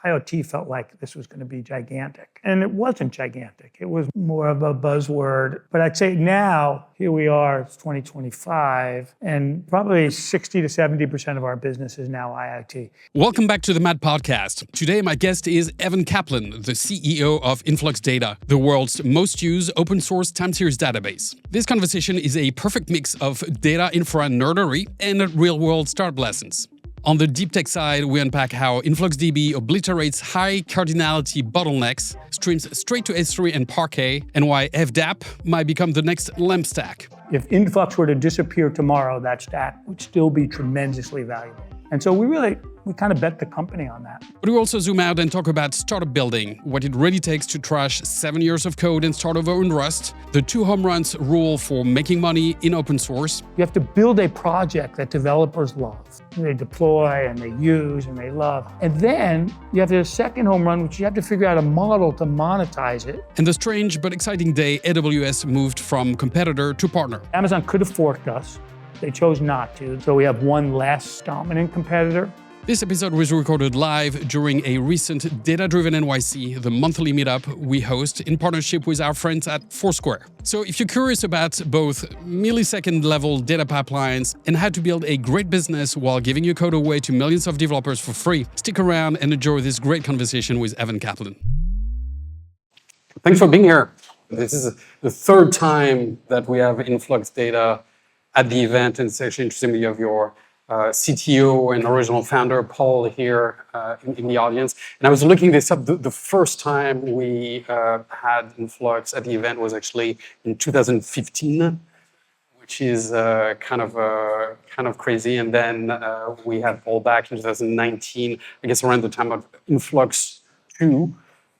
IoT felt like this was going to be gigantic. And it wasn't gigantic. It was more of a buzzword. But I'd say now, here we are, it's 2025, and probably 60 to 70% of our business is now IoT. Welcome back to the Mad Podcast. Today, my guest is Evan Kaplan, the CEO of InfluxData, the world's most used open source time series database. This conversation is a perfect mix of data infra nerdery and real-world startup lessons. On the deep tech side, we unpack how InfluxDB obliterates high cardinality bottlenecks, streams straight to S3 and Parquet, and why FDAP might become the next LAMP stack. If Influx were to disappear tomorrow, that stack would still be tremendously valuable. And so we kind of bet the company on that. But we also zoom out and talk about startup building, what it really takes to trash 7 years of code and start over in Rust, the 2 home runs rule for making money in open source. You have to build a project that developers love. They deploy and they use and they love. And then you have the second home run, which you have to figure out a model to monetize it. And the strange but exciting day AWS moved from competitor to partner. Amazon could have forked us. They chose not to, so we have one less dominant competitor. This episode was recorded live during a recent Data-Driven NYC, the monthly meetup we host in partnership with our friends at Foursquare. So if you're curious about both millisecond-level data pipelines and how to build a great business while giving your code away to millions of developers for free, stick around and enjoy this great conversation with Evan Kaplan. Thanks for being here. This is the third time that we have InfluxData at the event, and it's actually interesting that you have your CTO and original founder, Paul, here in the audience. And I was looking this up. The first time we had Influx at the event was actually in 2015, which is kind of crazy. And then we had Paul back in 2019, I guess around the time of Influx 2.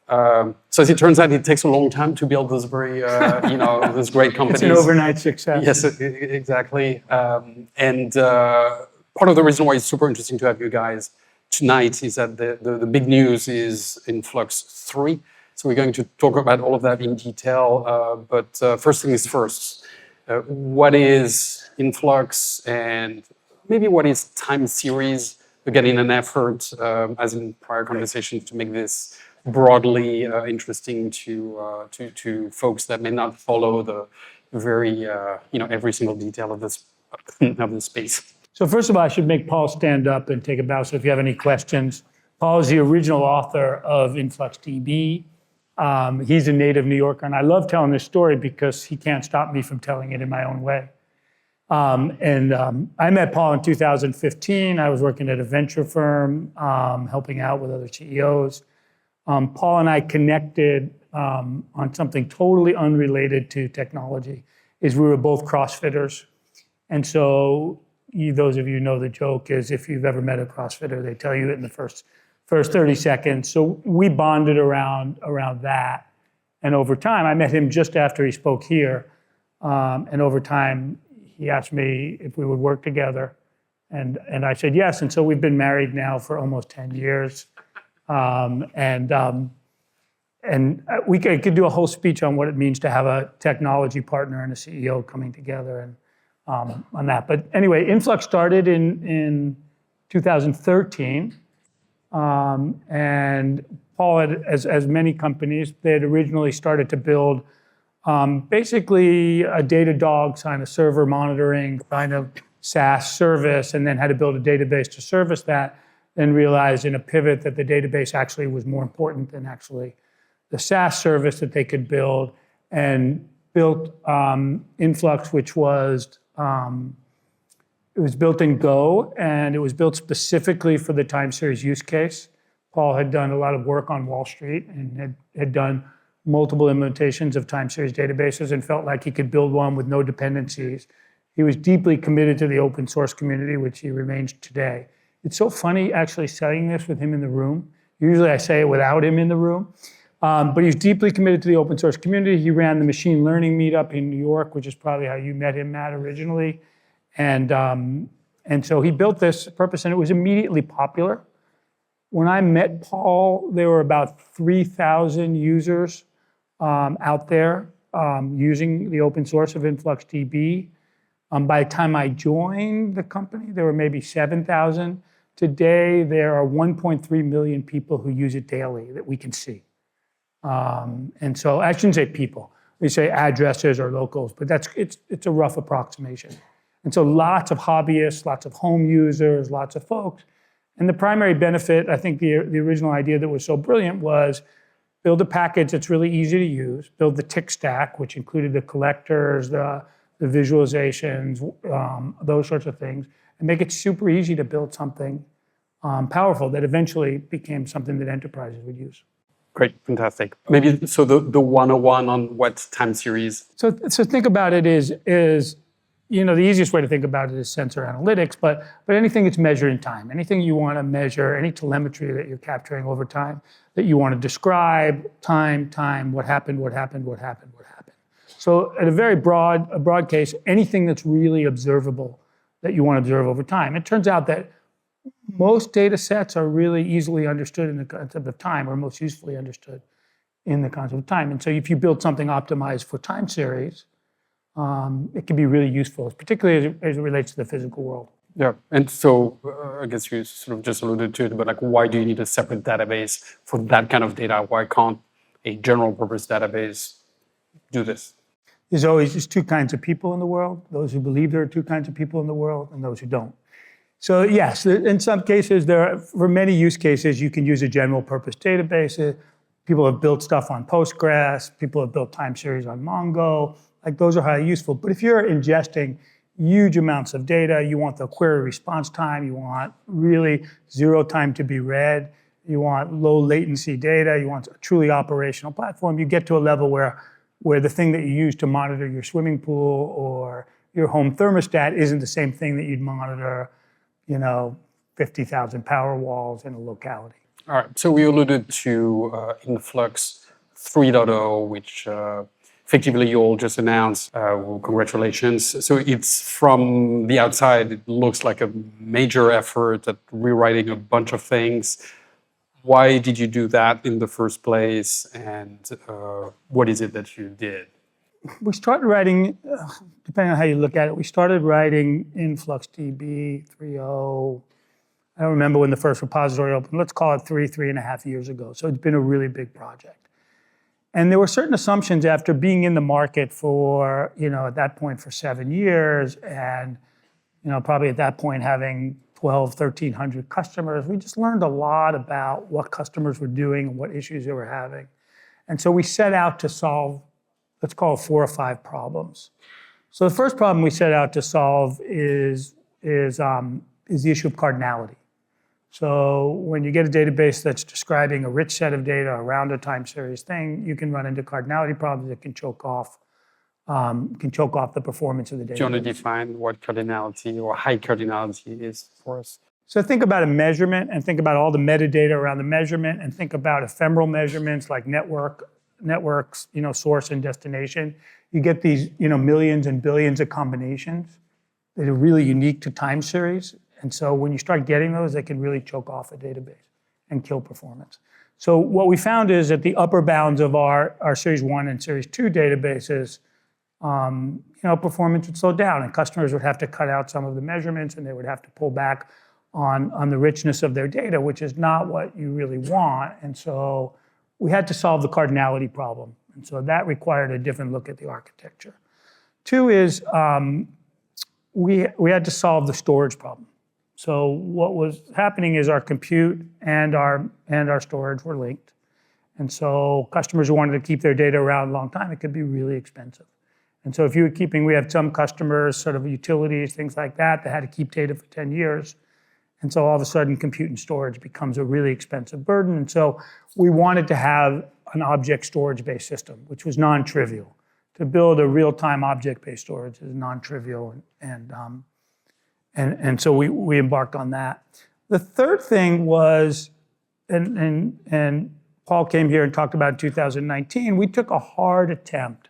So as it turns out, it takes a long time to build those very, those great companies. It's an overnight success. Yes, exactly. And part of the reason why it's super interesting to have you guys tonight is that the big news is Influx 3. So we're going to talk about all of that in detail. But first things first, what is Influx and maybe what is time series? Again, in an effort, as in prior conversations, to make this broadly interesting to folks that may not follow the very every single detail of this space. So first of all, I should make Paul stand up and take a bow. So if you have any questions, Paul is the original author of InfluxDB. He's a native New Yorker, and I love telling this story because he can't stop me from telling it in my own way. I met Paul in 2015. I was working at a venture firm, helping out with other CEOs. Paul and I connected on something totally unrelated to technology, is we were both CrossFitters. And so those of you know the joke is if you've ever met a CrossFitter, they tell you it in the first 30 seconds. So we bonded around that. And over time, I met him just after he spoke here. And over time, he asked me if we would work together. And I said yes. And so we've been married now for almost 10 years. We could do a whole speech on what it means to have a technology partner and a CEO coming together and on that. But anyway, Influx started in 2013, and Paul had, as many companies, they had originally started to build basically a Datadog kind of server monitoring kind of SaaS service, and then had to build a database to service that. Then realized in a pivot that the database actually was more important than actually the SaaS service that they could build, and built Influx, which was it was built in Go, and it was built specifically for the time series use case. Paul had done a lot of work on Wall Street and had done multiple implementations of time series databases and felt like he could build one with no dependencies. He was deeply committed to the open source community, which he remains today. It's so funny actually saying this with him in the room. Usually I say it without him in the room. But he's deeply committed to the open source community. He ran the machine learning meetup in New York, which is probably how you met him, Matt, originally. And so he built this purpose, and it was immediately popular. When I met Paul, there were about 3,000 users out there using the open source of InfluxDB. By the time I joined the company, there were maybe 7,000. Today, there are 1.3 million people who use it daily that we can see. And so I shouldn't say people. We say addresses or locals, but it's a rough approximation. And so lots of hobbyists, lots of home users, lots of folks. And the primary benefit, I think the original idea that was so brilliant was build a package that's really easy to use, build the tick stack, which included the collectors, the visualizations, those sorts of things, and make it super easy to build something powerful that eventually became something that enterprises would use. Great, fantastic. Maybe so the 101 on what time series? So think about it is the easiest way to think about it is sensor analytics, but anything that's measured in time, anything you want to measure, any telemetry that you're capturing over time that you want to describe, time, what happened. So at a very broad case, anything that's really observable that you want to observe over time. It turns out that most data sets are really easily understood in the concept of time, or most usefully understood in the concept of time. And so if you build something optimized for time series, it can be really useful, particularly as it relates to the physical world. Yeah, and so I guess you sort of just alluded to it, but like, why do you need a separate database for that kind of data? Why can't a general purpose database do this? There's always just two kinds of people in the world, those who believe there are two kinds of people in the world and those who don't. So yes, in some cases, for many use cases, you can use a general purpose database. People have built stuff on Postgres, people have built time series on Mongo, like those are highly useful. But if you're ingesting huge amounts of data, you want the query response time, you want really zero time to be read, you want low latency data, you want a truly operational platform, you get to a level where the thing that you use to monitor your swimming pool or your home thermostat isn't the same thing that you'd monitor 50,000 Powerwalls in a locality. All right, so we alluded to Influx 3.0, which effectively you all just announced. Well, congratulations. So it's from the outside, it looks like a major effort at rewriting a bunch of things. Why did you do that in the first place? And what is it that you did? We started writing, depending on how you look at it, we started writing InfluxDB 3.0. I don't remember when the first repository opened. Let's call it 3.5 years ago. So it's been a really big project. And there were certain assumptions after being in the market for, at that point for 7 years and, probably at that point having 1,300 customers. We just learned a lot about what customers were doing and what issues they were having. And so we set out to solve, let's call it 4 or 5 problems. So the first problem we set out to solve is the issue of cardinality. So when you get a database that's describing a rich set of data around a time series thing, you can run into cardinality problems that can choke off the performance of the database. Do you want to define what cardinality or high cardinality is for us? So think about a measurement and think about all the metadata around the measurement and think about ephemeral measurements like networks, source and destination. You get these, millions and billions of combinations that are really unique to time series. And so when you start getting those, they can really choke off a database and kill performance. So what we found is that the upper bounds of our Series 1 and Series 2 databases, performance would slow down and customers would have to cut out some of the measurements and they would have to pull back on the richness of their data, which is not what you really want. And so we had to solve the cardinality problem. And so that required a different look at the architecture. 2 is we had to solve the storage problem. So what was happening is our compute and our storage were linked. And so customers who wanted to keep their data around a long time, it could be really expensive. And so if you were we have some customers, sort of utilities, things like that had to keep data for 10 years. And so all of a sudden, compute and storage becomes a really expensive burden. And so we wanted to have an object storage-based system, which was non-trivial. To build a real-time object-based storage is non-trivial, and so we embarked on that. The third thing was, and Paul came here and talked about in 2019, we took a hard attempt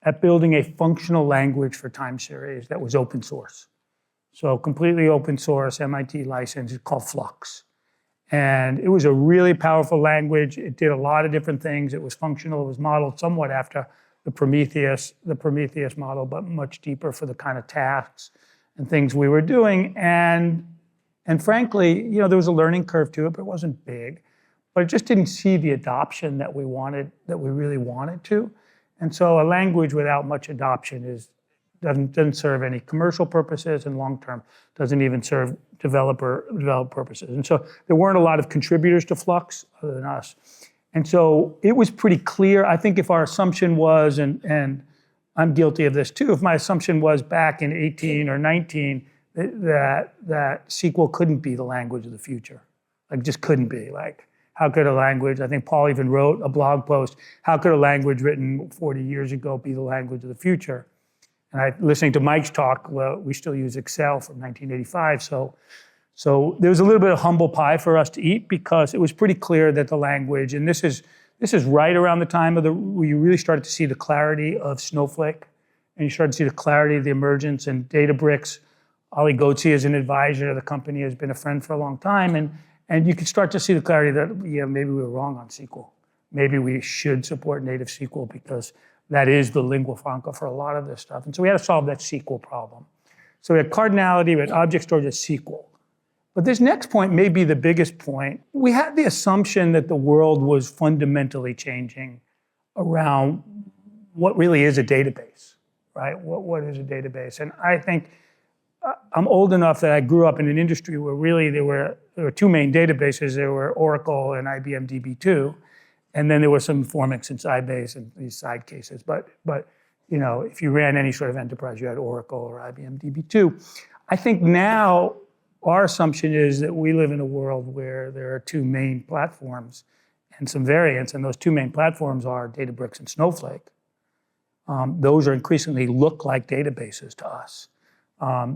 at building a functional language for time series that was open source. So completely open source, MIT license, it's called Flux. And it was a really powerful language. It did a lot of different things. It was functional. It was modeled somewhat after the Prometheus model, but much deeper for the kind of tasks and things we were doing. And And frankly, there was a learning curve to it, but it wasn't big. But it just didn't see the adoption that we really wanted to. And so a language without much adoption doesn't serve any commercial purposes, and long term doesn't even serve developer purposes. And so there weren't a lot of contributors to Flux other than us. And so it was pretty clear. I think if our assumption was, and I'm guilty of this too, if my assumption was back in 18 or 19 that SQL couldn't be the language of the future, like just couldn't be. Like, how could a language, I think Paul even wrote a blog post, how could a language written 40 years ago be the language of the future? And listening to Mike's talk, well, we still use Excel from 1985. So there was a little bit of humble pie for us to eat, because it was pretty clear that the language, and this is right around the time where you really started to see the clarity of Snowflake, and you started to see the clarity of the emergence, and Databricks. Ali Ghodsi, as an advisor to the company, has been a friend for a long time, and you could start to see the clarity that, maybe we were wrong on SQL. Maybe we should support native SQL, because that is the lingua franca for a lot of this stuff. And so we had to solve that SQL problem. So we had cardinality, we had object storage as SQL. But this next point may be the biggest point. We had the assumption that the world was fundamentally changing around what really is a database, right? What is a database? And I think I'm old enough that I grew up in an industry where really there were two main databases. There were Oracle and IBM DB2, and then there were some Formix and Sybase and these side cases. But if you ran any sort of enterprise, you had Oracle or IBM DB2. I think now our assumption is that we live in a world where there are two main platforms and some variants, and those two main platforms are Databricks and Snowflake. Those are increasingly look like databases to us.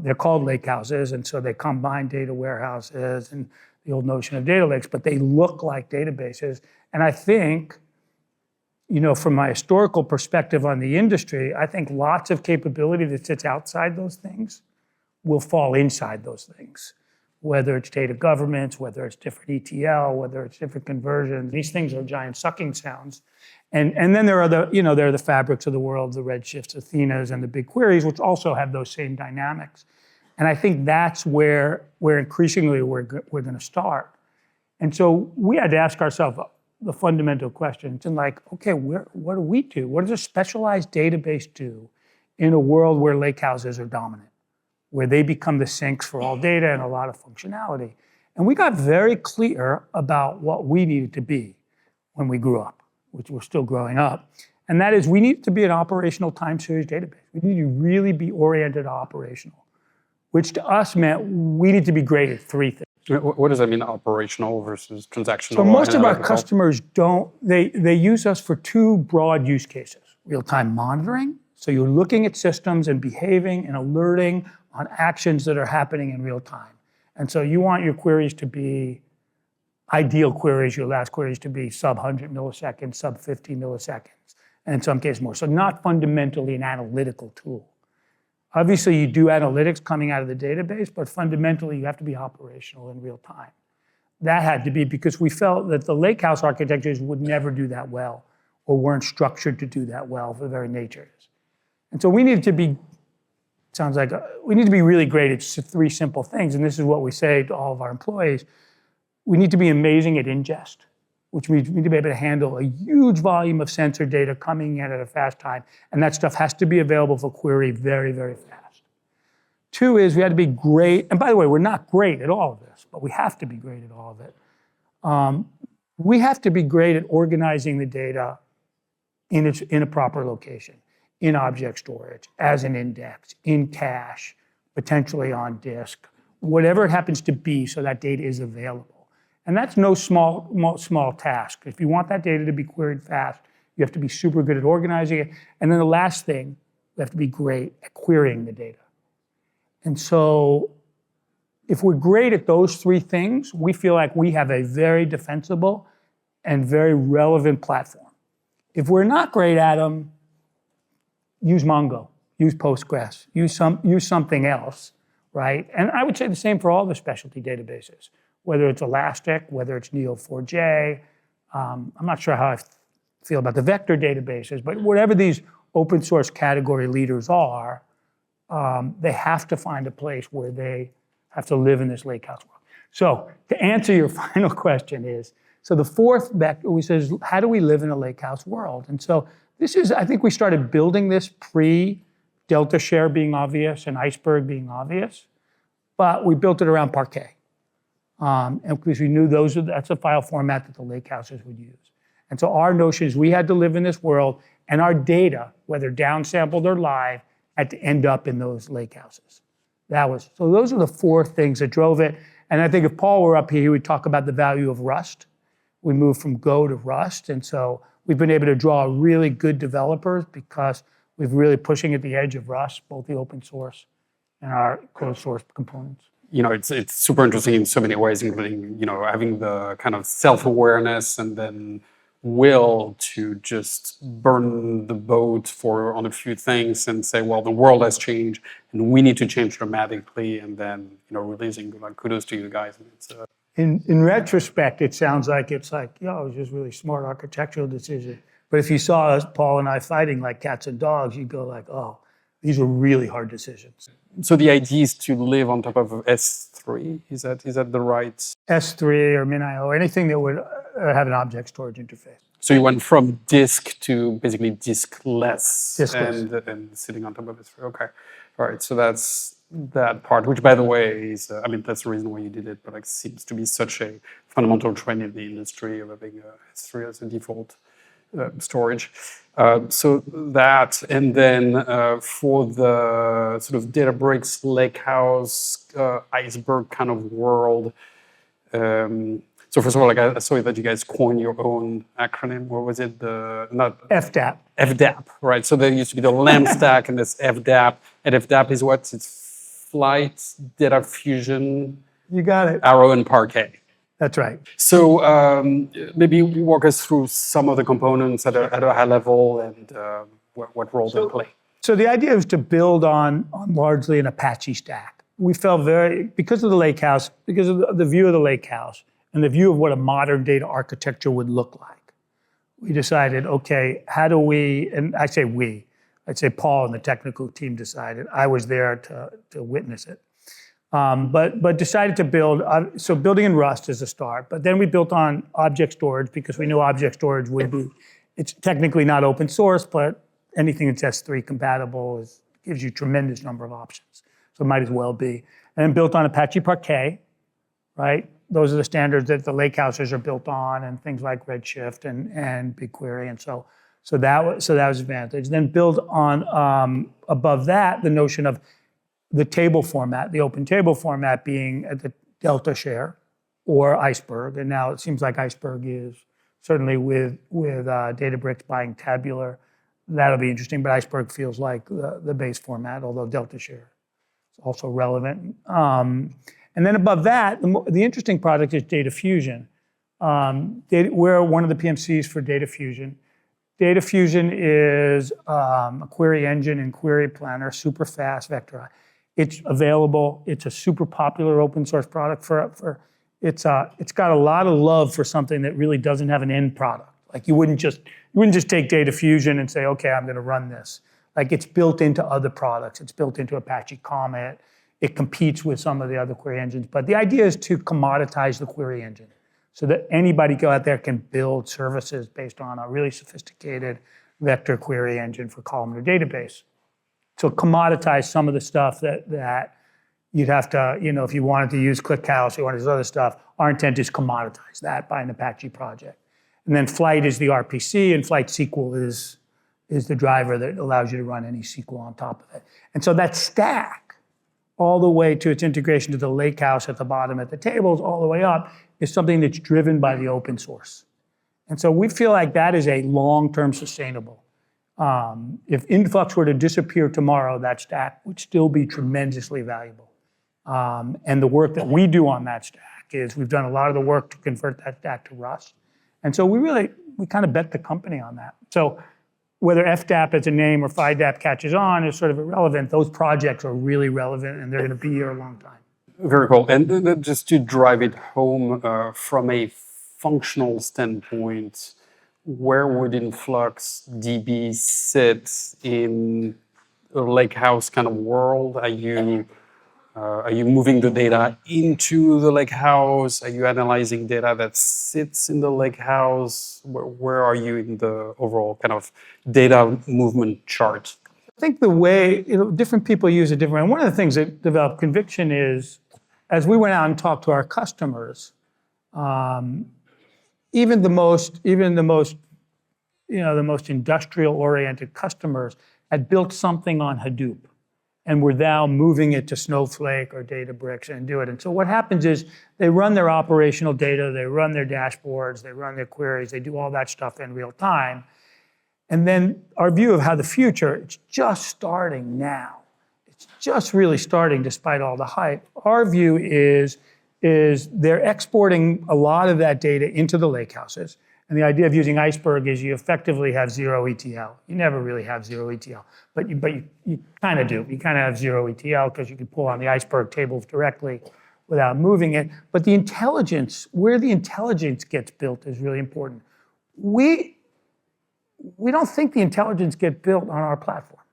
They're called lakehouses, and so they combine data warehouses and the old notion of data lakes, but they look like databases. And I think, from my historical perspective on the industry, I think lots of capability that sits outside those things will fall inside those things, whether it's data governance, whether it's different ETL, whether it's different conversions. These things are giant sucking sounds. And then there are there are the Fabrics of the world, the Redshifts, Athenas, and the big queries, which also have those same dynamics. And I think that's where increasingly we're going to start. And so we had to ask ourselves the fundamental questions, and okay, what do we do? What does a specialized database do in a world where lakehouses are dominant, where they become the sinks for all data and a lot of functionality? And we got very clear about what we needed to be when we grew up, which we're still growing up. And that is, we need to be an operational time series database. We need to really be oriented operational, which to us meant we need to be great at three things. What does that mean, operational versus transactional? So most of our customers they use us for two broad use cases. Real-time monitoring, so you're looking at systems and behaving and alerting on actions that are happening in real time. And so you want your queries to be ideal queries, your last queries to be sub 100 milliseconds, sub 50 milliseconds, and in some cases more. So not fundamentally an analytical tool. Obviously, you do analytics coming out of the database, but fundamentally, you have to be operational in real time. That had to be because we felt that the lakehouse architectures would never do that well, or weren't structured to do that well for the very nature. And so we needed to be, we need to be really great at three simple things, and this is what we say to all of our employees. We need to be amazing at ingest, which means we need to be able to handle a huge volume of sensor data coming in at a fast time, and that stuff has to be available for query very, very fast. Two is we had to be great, and by the way, we're not great at all of this, but we have to be great at all of it. We have to be great at organizing the data in a proper location, in object storage, as an index, in cache, potentially on disk, whatever it happens to be, so that data is available. And that's no small task. If you want that data to be queried fast, you have to be super good at organizing it. And then the last thing, you have to be great at querying the data. And so if we're great at those three things, we feel like we have a very defensible and very relevant platform. If we're not great at them, use Mongo, use Postgres, use something else, right? And I would say the same for all the specialty databases, whether it's Elastic, whether it's Neo4j. I'm not sure how I feel about the vector databases, but whatever these open source category leaders are, they have to find a place where they have to live in this lakehouse world. So to answer your final question is, so the fourth vector, we says, how do we live in a lakehouse world? And so this is, I think we started building this pre-Delta Share being obvious and Iceberg being obvious, but we built it around Parquet. And because we knew that's a file format that the lakehouses would use. And so our notion is we had to live in this world, and our data, whether downsampled or live, had to end up in those lakehouses. So those are the four things that drove it. And I think if Paul were up here, he would talk about the value of Rust. We moved from Go to Rust. And so we've been able to draw really good developers because we've really pushing at the edge of Rust, both the open source and our closed source components. It's super interesting in so many ways, including, having the kind of self-awareness and then will to just burn the boat on a few things and say, well, the world has changed and we need to change dramatically, and then releasing, kudos to you guys. In retrospect, it sounds like it was just really smart architectural decision. But if you saw us, Paul and I, fighting like cats and dogs, you'd go like, oh, these were really hard decisions. So the idea is to live on top of S3. Is that the right? S3 or MinIO, anything that would have an object storage interface. So you went from disk to basically diskless. And sitting on top of S3. Okay. All right. So that's that part, which, by the way, is that's the reason why you did it, but seems to be such a fundamental trend in the industry of having S3 as a default storage. So that, and then for the sort of Databricks, lakehouse, Iceberg kind of world. So first of all, I saw that you guys coined your own acronym. What was it? Not FDAP. FDAP, right? So there used to be the LAMP stack and this FDAP. And FDAP is what? It's Flight, Data Fusion. You got it. Arrow and Parquet. That's right. So maybe walk us through some of the components at a high level and what role they play. So the idea was to build on largely an Apache stack. We felt because of the lakehouse, because of the view of the lakehouse and the view of what a modern data architecture would look like, we decided, okay, how do we, and I say we, I'd say Paul and the technical team decided. I was there to witness it. But decided to build, so building in Rust is a start, but then we built on object storage because we knew object storage would be, it's technically not open source, but anything that's S3 compatible gives you a tremendous number of options. So it might as well be. And then built on Apache Parquet, right? Those are the standards that the lakehouses are built on and things like Redshift and BigQuery. And so that was advantage. Then build on, above that, the notion of the table format, the open table format being the Delta Share or Iceberg. And now it seems like Iceberg is certainly with Databricks buying Tabular. That'll be interesting, but Iceberg feels like the base format, although Delta Share is also relevant. And then above that, the interesting product is Data Fusion. We're one of the PMCs for Data Fusion. Data Fusion is a query engine and query planner, super fast vector. It's available. It's a super popular open source product it's got a lot of love for something that really doesn't have an end product. Like you wouldn't just take Data Fusion and say, okay, I'm going to run this. Like it's built into other products. It's built into Apache Comet. It competes with some of the other query engines. But the idea is to commoditize the query engine so that anybody go out there can build services based on a really sophisticated vector query engine for columnar database. So commoditize some of the stuff that you'd have to, if you wanted to use ClickHouse, you wanted this other stuff, our intent is commoditize that by an Apache project. And then Flight is the RPC, and Flight SQL is the driver that allows you to run any SQL on top of it. And so that stack, all the way to its integration to the lakehouse at the bottom at the tables, all the way up, is something that's driven by the open source. And so we feel like that is a long-term sustainable. If Influx were to disappear tomorrow, that stack would still be tremendously valuable. And the work that we do on that stack is we've done a lot of the work to convert that stack to Rust. And so we kind of bet the company on that. So whether FDAP as a name or FIDAP catches on is sort of irrelevant. Those projects are really relevant and they're going to be here a long time. Very cool. And just to drive it home from a functional standpoint, where would InfluxDB sit in a lakehouse kind of world? Are you Are you moving the data into the lakehouse? Are you analyzing data that sits in the lakehouse? Where are you in the overall kind of data movement chart? I think the way, different people use it different. And one of the things that developed conviction is, as we went out and talked to our customers, even the most industrial-oriented customers had built something on Hadoop, and were now moving it to Snowflake or Databricks and do it. And so what happens is they run their operational data, they run their dashboards, they run their queries, they do all that stuff in real time. And then our view of how the future, it's just starting now. It's just really starting despite all the hype. Our view is they're exporting a lot of that data into the lakehouses. And the idea of using Iceberg is you effectively have zero ETL. You never really have zero ETL, but you kind of do. You kind of have zero ETL because you can pull on the Iceberg tables directly without moving it. But the intelligence, where the intelligence gets built is really important. We don't think the intelligence gets built on our platform.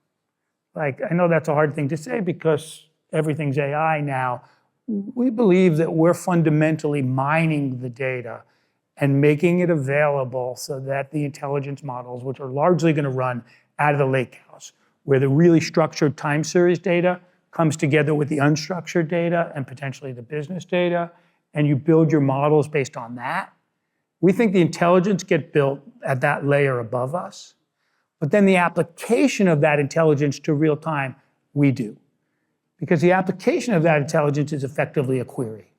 Like, I know that's a hard thing to say because everything's AI now. We believe that we're fundamentally mining the data and making it available so that the intelligence models, which are largely going to run out of the lakehouse, where the really structured time series data comes together with the unstructured data and potentially the business data, and you build your models based on that. We think the intelligence gets built at that layer above us, but then the application of that intelligence to real time, we do. Because the application of that intelligence is effectively a query.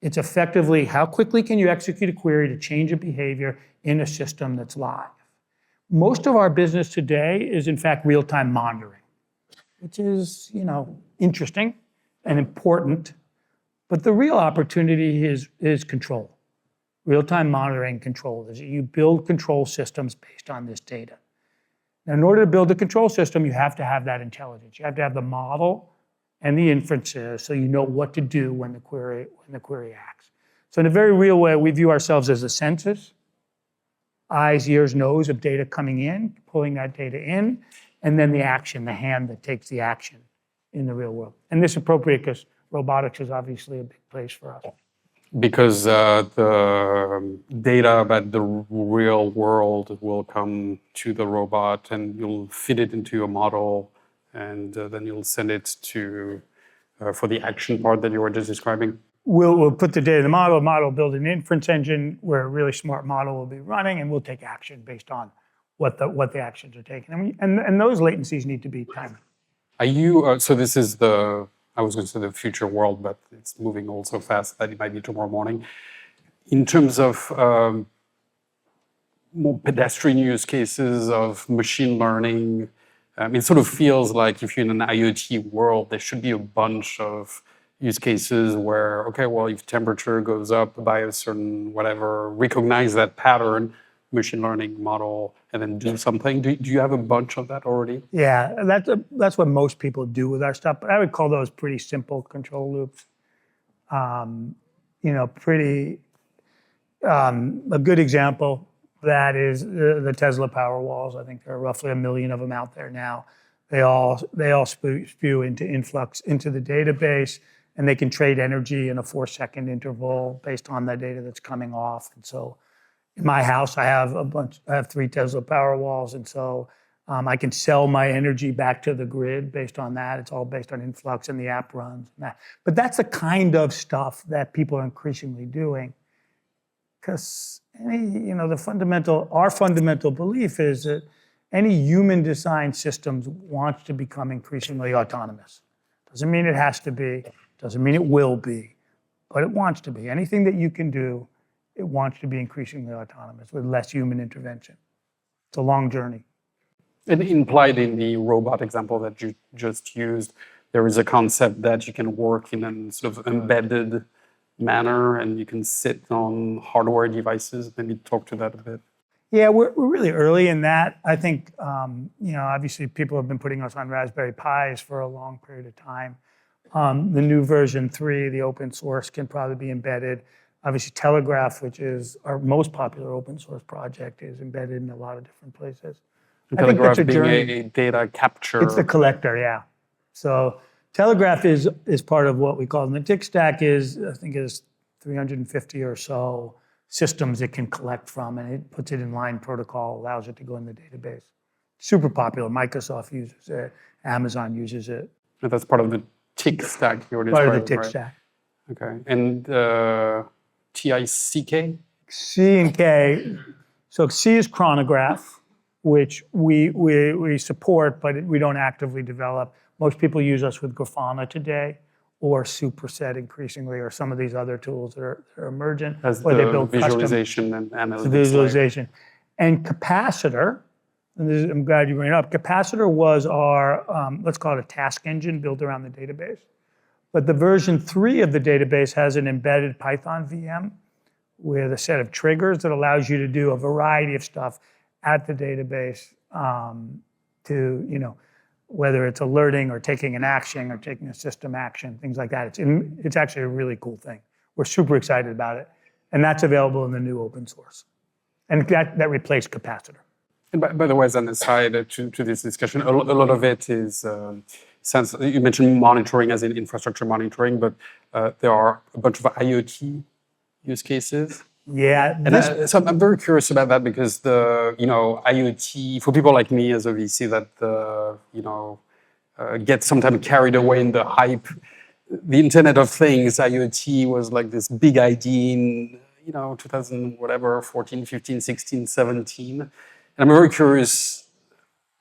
It's effectively how quickly can you execute a query to change a behavior in a system that's live. Most of our business today is in fact real-time monitoring, which is, interesting and important, but the real opportunity is control. Real-time monitoring control is you build control systems based on this data. Now, in order to build a control system, you have to have that intelligence. You have to have the model and the inferences so you know what to do when the query acts. So in a very real way, we view ourselves as a census, eyes, ears, nose of data coming in, pulling that data in, and then the action, the hand that takes the action in the real world. And this is appropriate because robotics is obviously a big place for us. Because the data about the real world will come to the robot and you'll fit it into a model, and then you'll send it to for the action part that you were just describing. We'll put the data in the model will build an inference engine where a really smart model will be running, and we'll take action based on what the actions are taken. And those latencies need to be timed. Are you, so this is I was going to say the future world, but it's moving all so fast that it might be tomorrow morning. In terms of more pedestrian use cases of machine learning, it sort of feels like if you're in an IoT world, there should be a bunch of use cases where, okay, well, if temperature goes up by a certain whatever, recognize that pattern, machine learning model, and then do something. Do you have a bunch of that already? Yeah, that's what most people do with our stuff, but I would call those pretty simple control loops. A good example that is the Tesla Powerwalls. I think there are roughly 1 million of them out there now. They all spew into Influx, into the database, and they can trade energy in a 4-second interval based on the data that's coming off. And so in my house, I have 3 Tesla Powerwalls, and so I can sell my energy back to the grid based on that. It's all based on Influx, and the app runs. But that's the kind of stuff that people are increasingly doing. Because our fundamental belief is that any human-designed systems wants to become increasingly autonomous. Doesn't mean it has to be, doesn't mean it will be, but it wants to be. Anything that you can do, it wants to be increasingly autonomous with less human intervention. It's a long journey. And implied in the robot example that you just used, there is a concept that you can work in a sort of embedded manner and you can sit on hardware devices. Maybe talk to that a bit. Yeah, we're really early in that. I think, obviously people have been putting us on Raspberry Pis for a long period of time. The new version 3, the open source, can probably be embedded. Obviously, Telegraph, which is our most popular open source project, is embedded in a lot of different places. Telegraph being a data capture. It's the collector, yeah. So Telegraph is part of what we call, and the tick stack is, I think is 350 or so systems it can collect from, and it puts it in line protocol, allows it to go in the database. Super popular. Microsoft uses it. Amazon uses it. And that's part of the tick stack you already Part of the described, tick right? stack. Okay. And TICK? C and K. So C is chronograph, which we support, but we don't actively develop. Most people use us with Grafana today, or Superset increasingly, or some of these other tools that are emergent. As where the they build visualization and analytics visualization. And Capacitor, and this, I'm glad you bring it up, Capacitor was our, let's call it a task engine built around the database. But the version 3 of the database has an embedded Python VM with a set of triggers that allows you to do a variety of stuff at the database to, whether it's alerting or taking an action or taking a system action, things like that. It's actually a really cool thing. We're super excited about it. And that's available in the new open source. And that replaced Capacitor. And by the way, as an aside to this discussion, a lot of it is, since you mentioned monitoring as in infrastructure monitoring, but there are a bunch of IoT use cases. Yeah. And so I'm very curious about that because IoT, for people like me as a VC that, get sometimes carried away in the hype, the Internet of Things, IoT was like this big idea in, 2000, whatever, 14, 15, 16, 17. And I'm very curious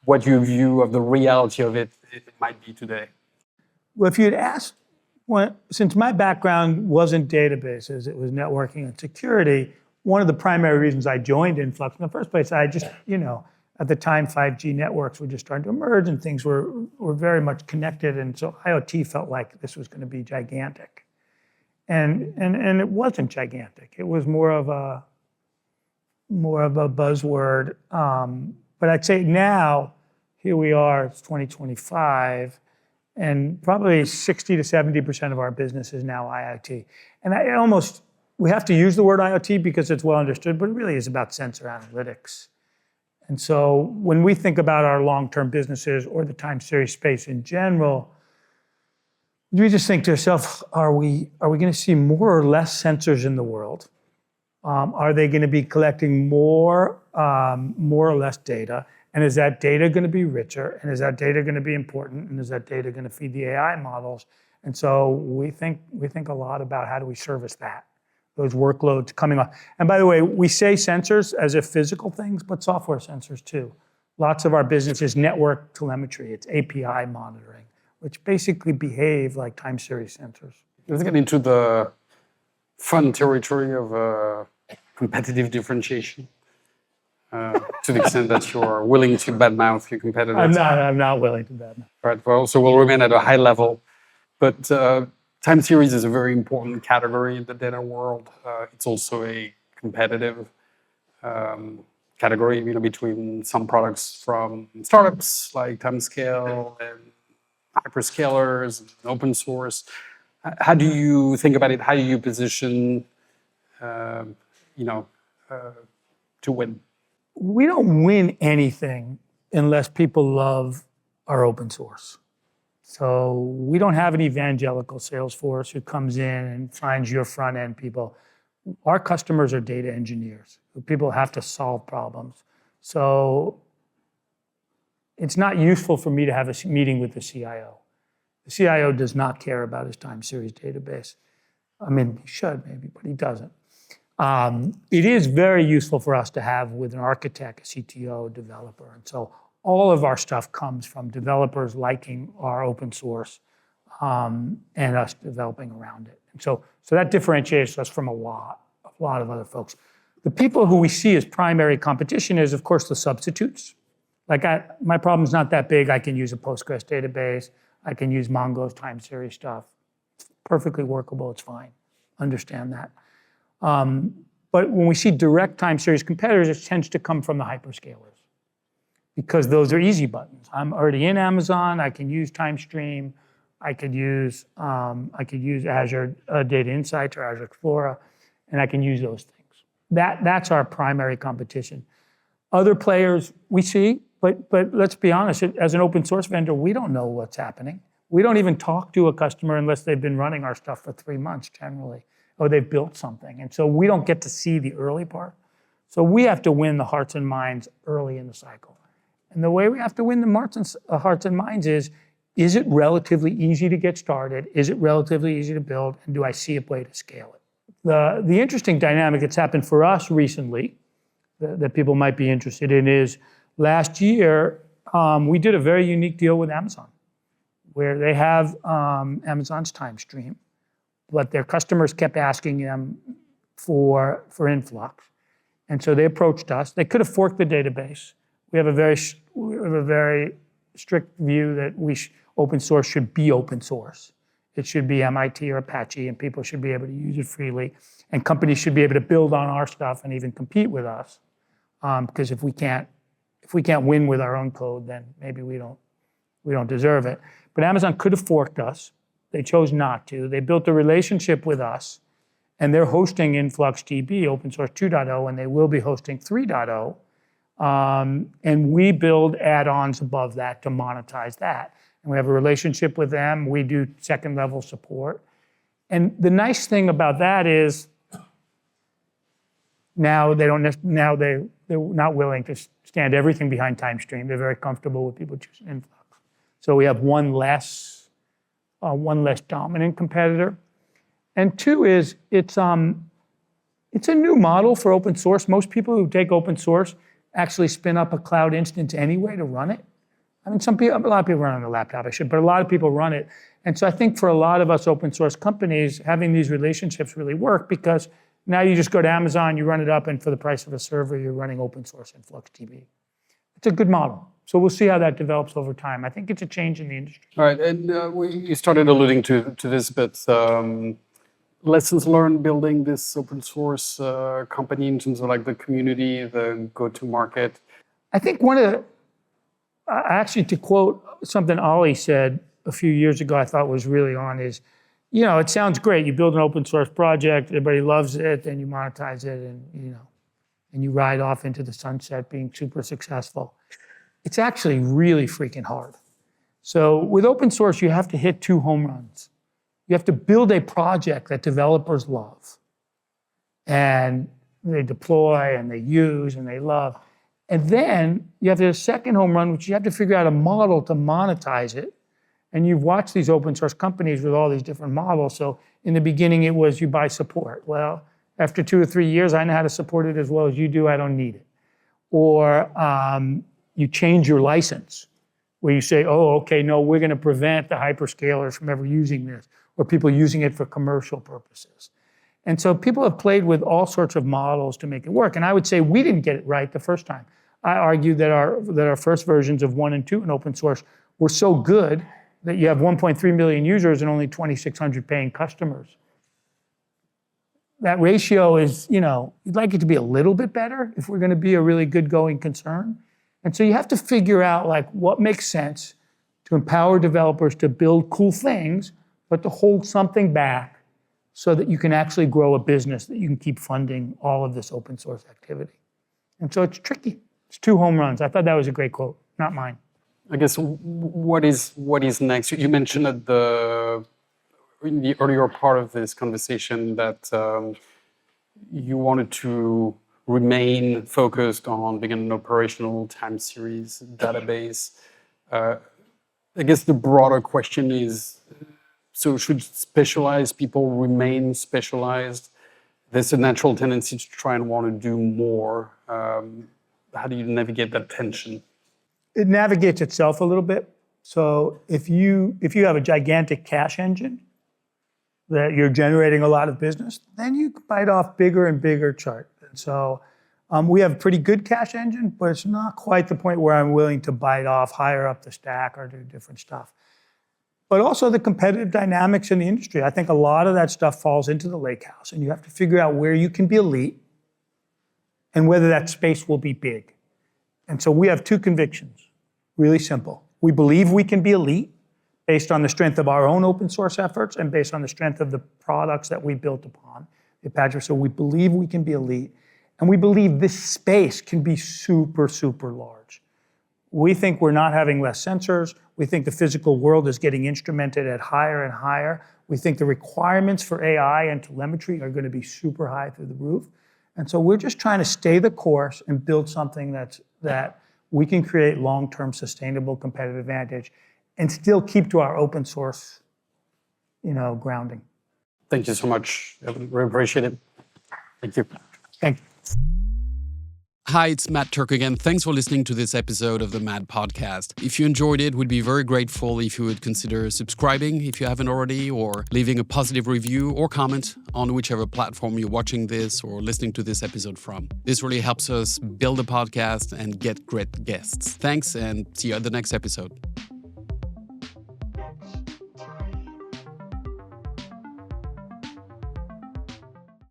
what your view of the reality of it might be today. Well, if you'd asked, since my background wasn't databases, it was networking and security, one of the primary reasons I joined Influx in the first place, I just, at the time 5G networks were just starting to emerge and things were very much connected. And so IoT felt like this was going to be gigantic. And it wasn't gigantic. It was more of a buzzword. But I'd say now, here we are, it's 2025, and probably 60 to 70% of our business is now IoT. And we have to use the word IoT because it's well understood, but it really is about sensor analytics. And so when we think about our long-term businesses or the time series space in general, we just think to ourselves, are we going to see more or less sensors in the world? Are they going to be collecting more or less data? And is that data going to be richer? And is that data going to be important? And is that data going to feed the AI models? And so we think a lot about how do we service that, those workloads coming off. And by the way, we say sensors as if physical things, but software sensors too. Lots of our business is network telemetry. It's API monitoring, which basically behave like time series sensors. Let's get into the fun territory of competitive differentiation. To the extent that you're willing to badmouth your competitors. I'm not willing to badmouth. Right. Well, so we'll remain at a high level, but time series is a very important category in the data world. It's also a competitive category, between some products from startups like Timescale and hyperscalers and open source. How do you think about it? How do you position, to win? We don't win anything unless people love our open source. So we don't have an evangelical sales force who comes in and finds your front end people. Our customers are data engineers. People have to solve problems. So it's not useful for me to have a meeting with the CIO. The CIO does not care about his time series database. I mean, he should maybe, but he doesn't. It is very useful for us to have with an architect, a CTO, developer. And so all of our stuff comes from developers liking our open source and us developing around it. And so that differentiates us from a lot of other folks. The people who we see as primary competition is, of course, the substitutes. Like my problem's not that big. I can use a Postgres database. I can use Mongo's time series stuff. It's perfectly workable. It's fine. Understand that. But when we see direct time series competitors, it tends to come from the hyperscalers because those are easy buttons. I'm already in Amazon. I can use TimeStream. I could use Azure Data Insights or Azure Explorer, and I can use those things. That's our primary competition. Other players we see, but let's be honest. As an open source vendor, we don't know what's happening. We don't even talk to a customer unless they've been running our stuff for 3 months generally, or they've built something. And so we don't get to see the early part. So we have to win the hearts and minds early in the cycle. And the way we have to win the hearts and minds is it relatively easy to get started? Is it relatively easy to build? And do I see a way to scale it? The interesting dynamic that's happened for us recently that people might be interested in is last year, we did a very unique deal with Amazon, where they have Amazon's time stream, but their customers kept asking them for Influx. And so they approached us. They could have forked the database. We have a very strict view that open source should be open source. It should be MIT or Apache, and people should be able to use it freely. And companies should be able to build on our stuff and even compete with us. Because if we can't win with our own code, then maybe we don't deserve it. But Amazon could have forked us. They chose not to. They built a relationship with us, and they're hosting InfluxDB open source 2.0, and they will be hosting 3.0. And we build add-ons above that to monetize that. And we have a relationship with them. We do second-level support. And the nice thing about that is now they're not willing to stand everything behind time stream. They're very comfortable with people choosing Influx. So we have one less dominant competitor. And two is it's a new model for open source. Most people who take open source actually spin up a cloud instance anyway to run it. I mean, a lot of people run on their laptop, but a lot of people run it. And so I think for a lot of us open source companies, having these relationships really work because now you just go to Amazon, you run it up, and for the price of a server, you're running open source InfluxDB. It's a good model. So we'll see how that develops over time. I think it's a change in the industry. All right, and you started alluding to this, but lessons learned building this open source company in terms of like the community, the go-to-market? I think actually to quote something Ollie said a few years ago I thought was really on is, it sounds great. You build an open source project, everybody loves it, then you monetize it, and you ride off into the sunset being super successful. It's actually really freaking hard. So with open source, you have to hit 2 home runs. You have to build a project that developers love, and they deploy, and they use, and they love. And then you have to hit a second home run, which you have to figure out a model to monetize it. And you've watched these open source companies with all these different models. So in the beginning, it was you buy support. Well, after 2 or 3 years, I know how to support it as well as you do. I don't need it. Or you change your license, where you say, oh, okay, no, we're going to prevent the hyperscalers from ever using this, or people using it for commercial purposes. And so people have played with all sorts of models to make it work. And I would say we didn't get it right the first time. I argue that our first versions of 1 and 2 in open source were so good that you have 1.3 million users and only 2,600 paying customers. That ratio is, you'd like it to be a little bit better if we're going to be a really good going concern. And so you have to figure out what makes sense to empower developers to build cool things, but to hold something back so that you can actually grow a business that you can keep funding all of this open source activity. And so it's tricky. It's 2 home runs. I thought that was a great quote, not mine. I guess what is next? You mentioned in the earlier part of this conversation that you wanted to remain focused on being an operational time series database. I guess the broader question is, so should specialized people remain specialized? There's a natural tendency to try and want to do more. How do you navigate that tension? It navigates itself a little bit. So if you have a gigantic cache engine that you're generating a lot of business, then you bite off bigger and bigger chart. And so we have a pretty good cache engine, but it's not quite the point where I'm willing to bite off higher up the stack or do different stuff. But also the competitive dynamics in the industry. I think a lot of that stuff falls into the lakehouse, and you have to figure out where you can be elite and whether that space will be big. And so we have 2 convictions, really simple. We believe we can be elite based on the strength of our own open source efforts and based on the strength of the products that we built upon. So we believe we can be elite, and we believe this space can be super, super large. We think we're not having less sensors. We think the physical world is getting instrumented at higher and higher. We think the requirements for AI and telemetry are going to be super high through the roof. And so we're just trying to stay the course and build something that we can create long-term sustainable competitive advantage and still keep to our open source, grounding. Thank you so much. I really appreciate it. Thank you. Thank you. Hi, it's Matt Turck again. Thanks for listening to this episode of the Mad Podcast. If you enjoyed it, we'd be very grateful if you would consider subscribing if you haven't already, or leaving a positive review or comment on whichever platform you're watching this or listening to this episode from. This really helps us build a podcast and get great guests. Thanks, and see you at the next episode.